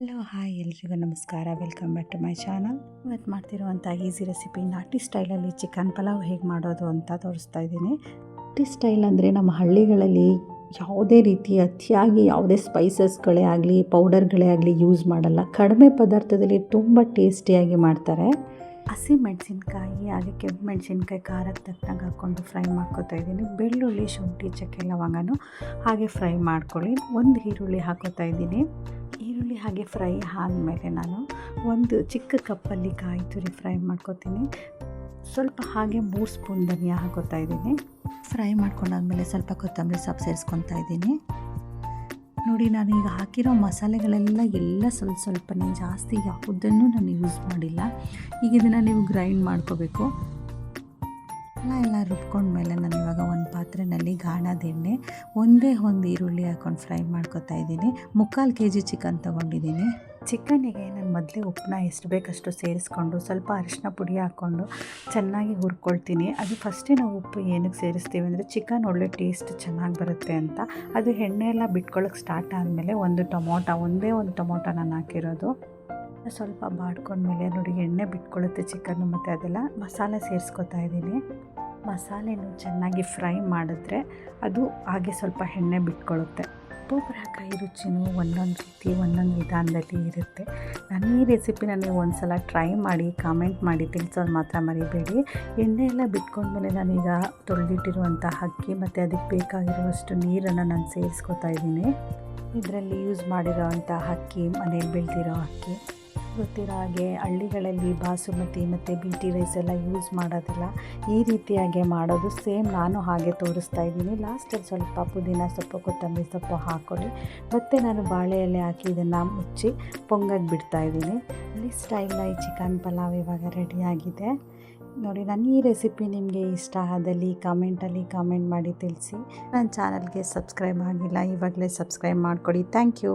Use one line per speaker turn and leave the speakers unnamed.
Hello hi ಎಲ್ರಿಗೂ ನಮಸ್ಕಾರ. Welcome back to my channel. ಇವತ್ತು ಮಾಡ್ತಿರುವಂಥ ಈಸಿ ರೆಸಿಪಿ ನಾಟಿ ಸ್ಟೈಲಲ್ಲಿ ಚಿಕನ್ ಪಲಾವ್ ಹೇಗೆ ಮಾಡೋದು ಅಂತ ತೋರಿಸ್ತಾ ಇದ್ದೀನಿ. ನಾಟಿ ಸ್ಟೈಲ್ ಅಂದರೆ ನಮ್ಮ ಹಳ್ಳಿಗಳಲ್ಲಿ ಯಾವುದೇ ರೀತಿ ಅತಿಯಾಗಿ ಯಾವುದೇ ಸ್ಪೈಸಸ್ಗಳೇ ಆಗಲಿ ಪೌಡರ್ಗಳೇ ಆಗಲಿ ಯೂಸ್ ಮಾಡಲ್ಲ. ಕಡಿಮೆ ಪದಾರ್ಥದಲ್ಲಿ ತುಂಬ ಟೇಸ್ಟಿಯಾಗಿ ಮಾಡ್ತಾರೆ. ಹಸಿ ಮೆಣಸಿನ್ಕಾಯಿ ಹಾಗೆ ಕೆಂಪು ಮೆಣಸಿನ್ಕಾಯಿ ಖಾರಕ್ಕೆ ತಕ್ಕನಾಗಿ ಹಾಕ್ಕೊಂಡು ಫ್ರೈ ಮಾಡ್ಕೊತಾ ಇದ್ದೀನಿ. ಬೆಳ್ಳುಳ್ಳಿ, ಶುಂಠಿ, ಚಕ್ಕೆ, ಲವಂಗನೂ ಹಾಗೆ ಫ್ರೈ ಮಾಡ್ಕೊಳ್ಳಿ. ಒಂದು ಈರುಳ್ಳಿ ಹಾಕೋತಾ ಇದ್ದೀನಿ. ಈರುಳ್ಳಿ ಹಾಗೆ ಫ್ರೈ ಆದಮೇಲೆ ನಾನು ಒಂದು ಚಿಕ್ಕ ಕಪ್ಪಲ್ಲಿ ಕಾಯಿ ತುರಿ ಫ್ರೈ ಮಾಡ್ಕೊತೀನಿ. ಸ್ವಲ್ಪ ಹಾಗೆ 3 ಸ್ಪೂನ್ ಧನಿಯಾ ಹಾಕೋತಾ ಇದ್ದೀನಿ. ಫ್ರೈ ಮಾಡ್ಕೊಂಡಾದ್ಮೇಲೆ ಸ್ವಲ್ಪ ಕೊತ್ತಂಬರಿ ಸೊಪ್ಪು ಸೇರಿಸ್ಕೊತಾ ಇದ್ದೀನಿ. ನೋಡಿ, ನಾನೀಗ ಹಾಕಿರೋ ಮಸಾಲೆಗಳೆಲ್ಲ ಸ್ವಲ್ಪನೇ, ಜಾಸ್ತಿ ಯಾವುದನ್ನು ನಾನು ಯೂಸ್ ಮಾಡಿಲ್ಲ. ಈಗ ಇದನ್ನು ನೀವು ಗ್ರೈಂಡ್ ಮಾಡ್ಕೋಬೇಕು. ಎಲ್ಲ ರುಬ್ಕೊಂಡ್ಮೇಲೆ ನಾನು ಇವಾಗ ಒಂದು ಪಾತ್ರೆಯಲ್ಲಿ ಗಾಣದ ಎಣ್ಣೆ, ಒಂದೇ ಒಂದು ಈರುಳ್ಳಿ ಹಾಕ್ಕೊಂಡು ಫ್ರೈ ಮಾಡ್ಕೊತಾ ಇದ್ದೀನಿ. 3/4 kg ಚಿಕನ್ ತೊಗೊಂಡಿದ್ದೀನಿ. ಚಿಕನ್ನಿಗೆ ನಾನು ಮೊದಲೇ ಉಪ್ಪನ್ನ ಎಷ್ಟು ಬೇಕಷ್ಟು ಸೇರಿಸ್ಕೊಂಡು ಸ್ವಲ್ಪ ಅರಿಶಿನ ಪುಡಿ ಹಾಕ್ಕೊಂಡು ಚೆನ್ನಾಗಿ ಹುರ್ಕೊಳ್ತೀನಿ. ಅದು ಫಸ್ಟೇ ನಾವು ಉಪ್ಪು ಏನಕ್ಕೆ ಸೇರಿಸ್ತೀವಿ ಅಂದರೆ ಚಿಕನ್ ಒಳ್ಳೆ ಟೇಸ್ಟ್ ಚೆನ್ನಾಗಿ ಬರುತ್ತೆ ಅಂತ. ಅದು ಎಣ್ಣೆ ಎಲ್ಲ ಬಿಟ್ಕೊಳ್ಳೋಕೆ ಸ್ಟಾರ್ಟ್ ಆದಮೇಲೆ ಒಂದೇ ಒಂದು ಟೊಮೊಟೊ ನಾನು ಹಾಕಿರೋದು. ಸ್ವಲ್ಪ ಬಾಡ್ಕೊಂಡ್ಮೇಲೆ ನೋಡಿ ಎಣ್ಣೆ ಬಿಟ್ಕೊಳ್ಳುತ್ತೆ ಚಿಕನ್ನು, ಮತ್ತು ಅದೆಲ್ಲ ಮಸಾಲೆ ಸೇರಿಸ್ಕೊತಾ ಇದ್ದೀನಿ. ಮಸಾಲೆನೂ ಚೆನ್ನಾಗಿ ಫ್ರೈ ಮಾಡಿದ್ರೆ ಅದು ಹಾಗೆ ಸ್ವಲ್ಪ ಎಣ್ಣೆ ಬಿಟ್ಕೊಳ್ಳುತ್ತೆ. ಒಬ್ಬೊಬ್ಬರ ಕೈ ರುಚಿನೂ ಒಂದೊಂದು ರೀತಿ ಒಂದೊಂದು ವಿಧಾನದಲ್ಲಿ ಇರುತ್ತೆ. ನಾನು ಈ ರೆಸಿಪಿನ ನೀವು ಒಂದು ಸಲ ಟ್ರೈ ಮಾಡಿ ಕಾಮೆಂಟ್ ಮಾಡಿ ತಿಳಿಸೋದು ಮಾತ್ರ ಮರಿಬೇಡಿ. ಎಣ್ಣೆ ಎಲ್ಲ ಬಿಟ್ಕೊಂಡ್ಮೇಲೆ ನಾನೀಗ ತೊಳೆದಿಟ್ಟಿರುವಂಥ ಅಕ್ಕಿ ಮತ್ತು ಅದಕ್ಕೆ ಬೇಕಾಗಿರುವಷ್ಟು ನೀರನ್ನು ನಾನು ಸೇರಿಸ್ಕೊತಾ ಇದ್ದೀನಿ. ಇದರಲ್ಲಿ ಯೂಸ್ ಮಾಡಿರೋವಂಥ ಅಕ್ಕಿ ಮನೇಲಿ ಬೆಳೆದಿರೋ ಅಕ್ಕಿ. ಗೊತ್ತಿರೋ ಹಾಗೆ ಹಳ್ಳಿಗಳಲ್ಲಿ ಬಾಸುಮತಿ ಮತ್ತು BT ರೈಸ್ ಎಲ್ಲ ಯೂಸ್ ಮಾಡೋದಿಲ್ಲ. ಈ ರೀತಿಯಾಗಿ ಮಾಡೋದು ಸೇಮ್ ನಾನು ಹಾಗೆ ತೋರಿಸ್ತಾ ಇದ್ದೀನಿ. ಲಾಸ್ಟಲ್ಲಿ ಸ್ವಲ್ಪ ಪುದೀನ ಸೊಪ್ಪು, ಕೊತ್ತಂಬರಿ ಸೊಪ್ಪು ಹಾಕ್ಕೊಳ್ಳಿ. ಮತ್ತು ನಾನು ಬಾಳೆ ಎಲೆ ಹಾಕಿ ಇದನ್ನು ಮುಚ್ಚಿ ಪೊಂಗಕ್ಕೆ ಬಿಡ್ತಾಯಿದ್ದೀನಿ. ಇಲ್ಲಿ ಸ್ಟೈಲಾಗಿ ಚಿಕನ್ ಪಲಾವ್ ಇವಾಗ ರೆಡಿಯಾಗಿದೆ. ನೋಡಿ, ನನ್ನ ಈ ರೆಸಿಪಿ ನಿಮಗೆ ಇಷ್ಟ ಆದಲ್ಲಿ ಕಾಮೆಂಟಲ್ಲಿ ಕಾಮೆಂಟ್ ಮಾಡಿ ತಿಳಿಸಿ. ನನ್ನ ಚಾನಲ್ಗೆ ಸಬ್ಸ್ಕ್ರೈಬ್ ಆಗಿಲ್ಲ, ಇವಾಗಲೇ ಸಬ್ಸ್ಕ್ರೈಬ್ ಮಾಡಿಕೊಡಿ. Thank you.